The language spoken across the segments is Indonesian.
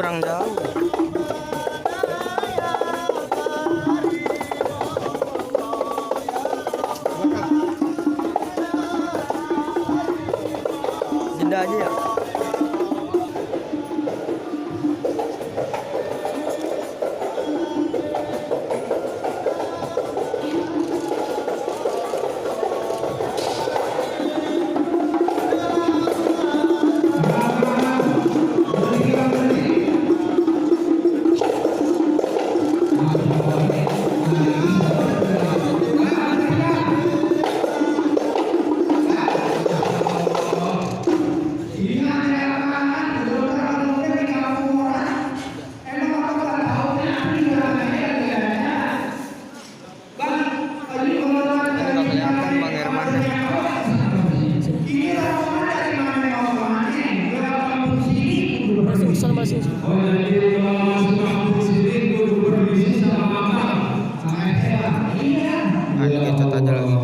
orang jauh. Jeda aja ya. Nah, ini kita aja lagi.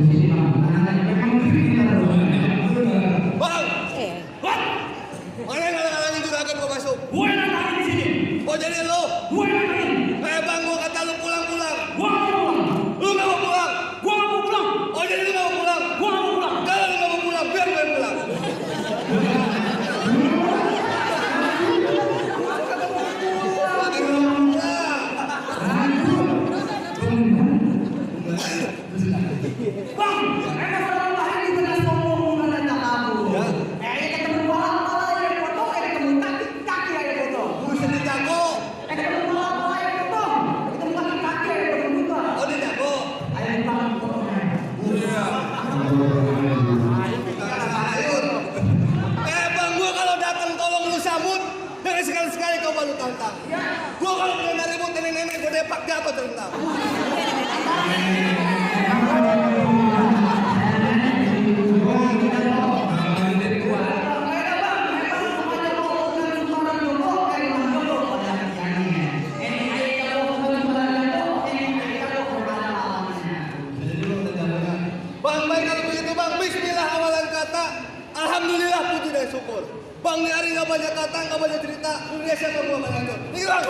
Bang! What? Mana yang ngalang-ngalangin juragan gua masuk? Gue yang nantangin di sini. Oh jadi lo? Gue yang nantangin. Bang, gua kata lu pulang-pulang. Gue nggak mau pulang. Lu nggak mau pulang? Gue nggak mau pulang. Oh jadi lu nggak mau pulang? Gue nggak mau pulang. Kalau lu nggak mau pulang, biar gue yang pulang. Bang, enak orang lain di tengah sombong dan kamu. Ya. Ketemu bola yang foto, ketemu kaki yang foto. Buset di jago. Ketemu bola yang foto, ketemu kaki yang foto juga. Oh di jago. Ayo bang, fotonya. Iya. Bang, gua kalau datang tolong lu sambut. Jangan sekali-sekali kau balu tantang. Gua kalau kena ribut nenek-nenek gua depak jatuh terentang. Bang, baik kalau begitu bang, bismillah awalan kata, alhamdulillah puji dan syukur. Bang, di hari gak banyak kata, gak banyak cerita, dunia siapa gua banyak tuh. Nih bang,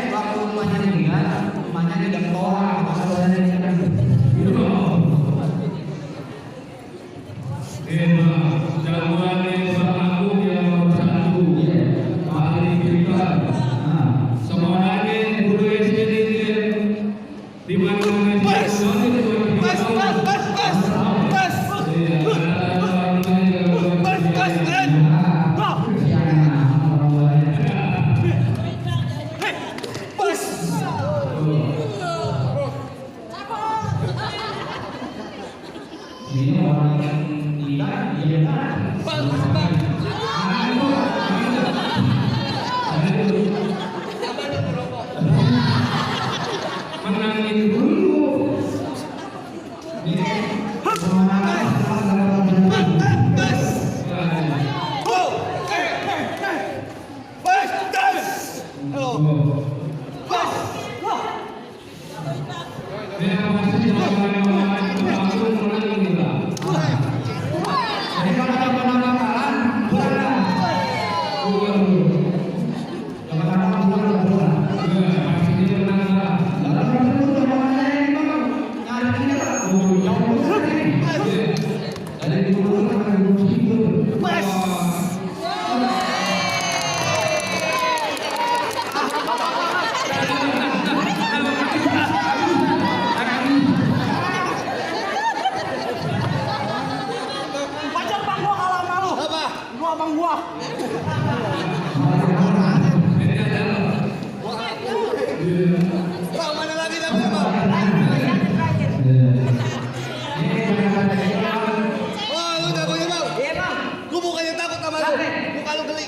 waktu rumahnya tinggal, rumahnya tidak orang, saudaranya tidak. Jagoan yang aku yang bersatu, paling kita. Semuanya guru SD di mana Bas. Ini orang yang tidak, menangin dulu. Wajar bang, gua kalah sama lu. Apa? Gua abang gua. Bang, mana lagi namanya bang? Wah, lu jagonya bang? Iya bang. Gua bukannya takut sama lu, muka lu geli.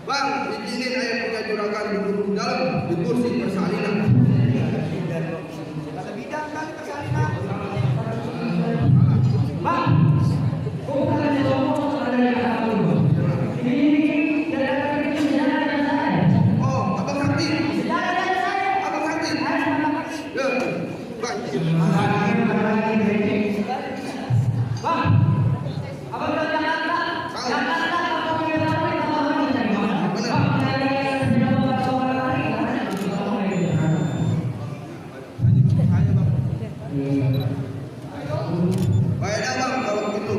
Bang, izinin saya punya juragan duduk dalam di kursi persalinan. Kata bidang kali persalinan. Bang, gua bukan hanya ngomong ada di kamu. Ini dari sejarah saya. Oh, Abang Sakti. Sejarah dari saya. Abang Sakti. Ya, Bang. Bang, abang dari Jakarta. Jakarta kalau mau tahu itu apa namanya? Bang, saya sudah beberapa kali. Baiklah Bang, kalau begitu.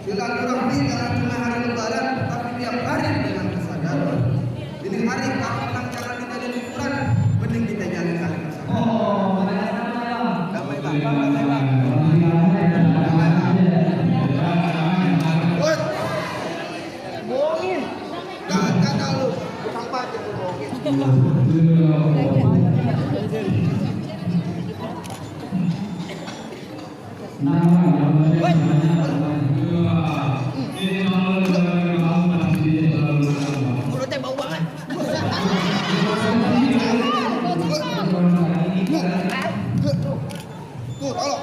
Silaturahmi jangan cuma hari Lebaran, tapi tiap hari dengan kesadaran. Ini hari kapan jangan kita jadi ukuran, mending kita jalan kali bersama. Damai Bang, damai Bang. Woi, Bohongin. jangan kata lu, tukang pajak lu bohongin. Mulutnya bau banget. Tuh, tolong.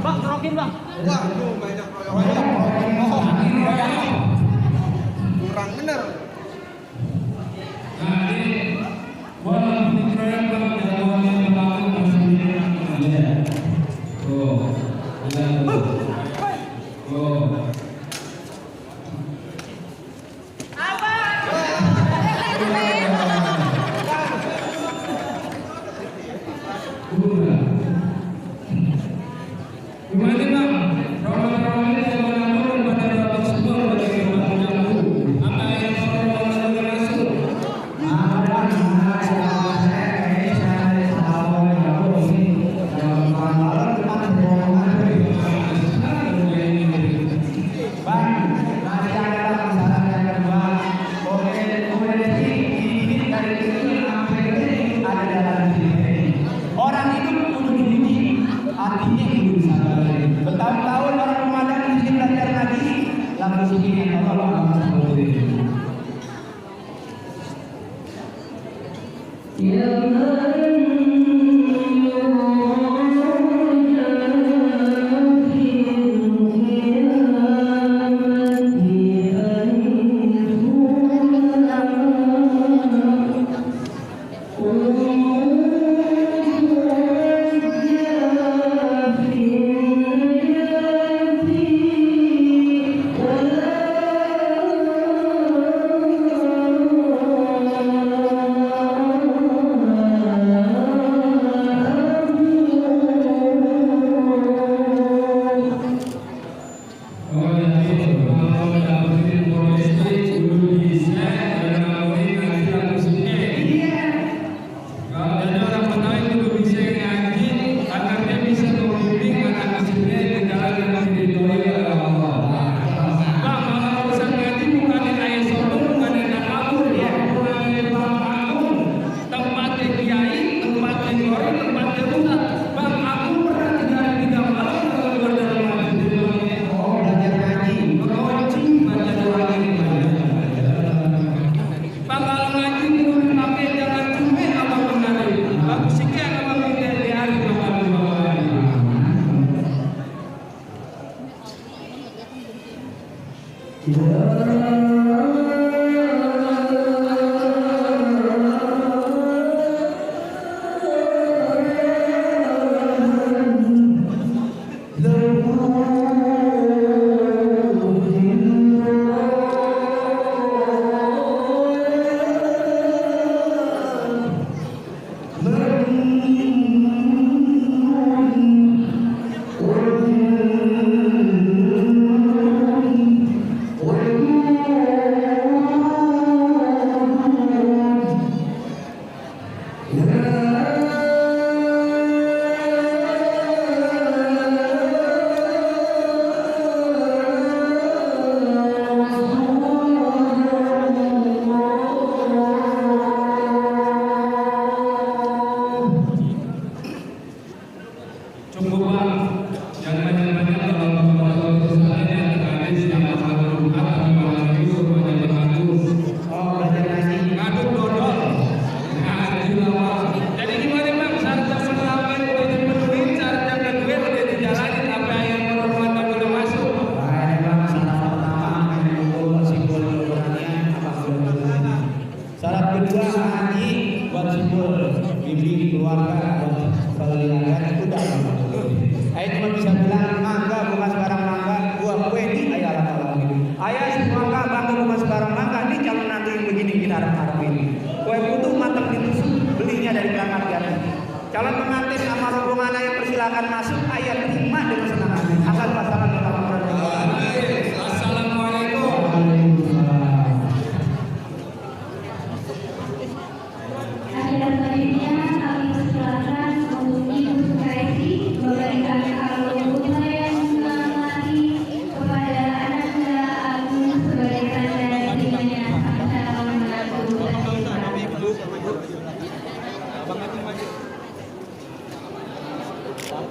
Bang, rokin bang. Waduh, banyak royong. Kurang bener. Nah ini wah ini keren bang jagoannya pelaku masih ya. Oh, ya. Oh. Gimana bang? Rawan-rawannya zaman lalu pada dapat semua pada kehidupan jamu. Apa yang orang-orang masuk? Orang itu kudu dididik, artinya kudu disadari. Bertahun-tahun orang Ramadan mesti belajar ngaji, lalu sini Allah seperti itu.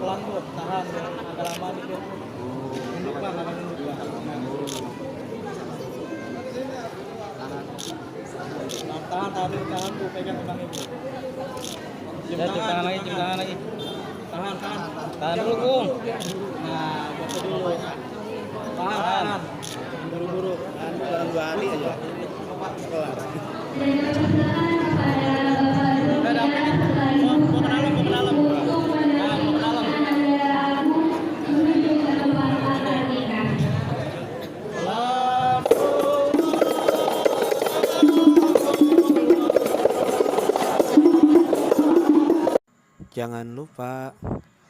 pelan bro, tahan ya. Agak lama dikit. Nunduk bang, agak nunduk bang. Tahan dulu, tahan bu, pegang bang ibu. Cium tangan lagi, cium tangan lagi. Tahan dulu Bung. Nah, jatuh dulu. Tahan. Buru-buru. Tahan dalam 2 hari aja. Kelar. Jangan lupa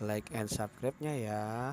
like and subscribe-nya ya.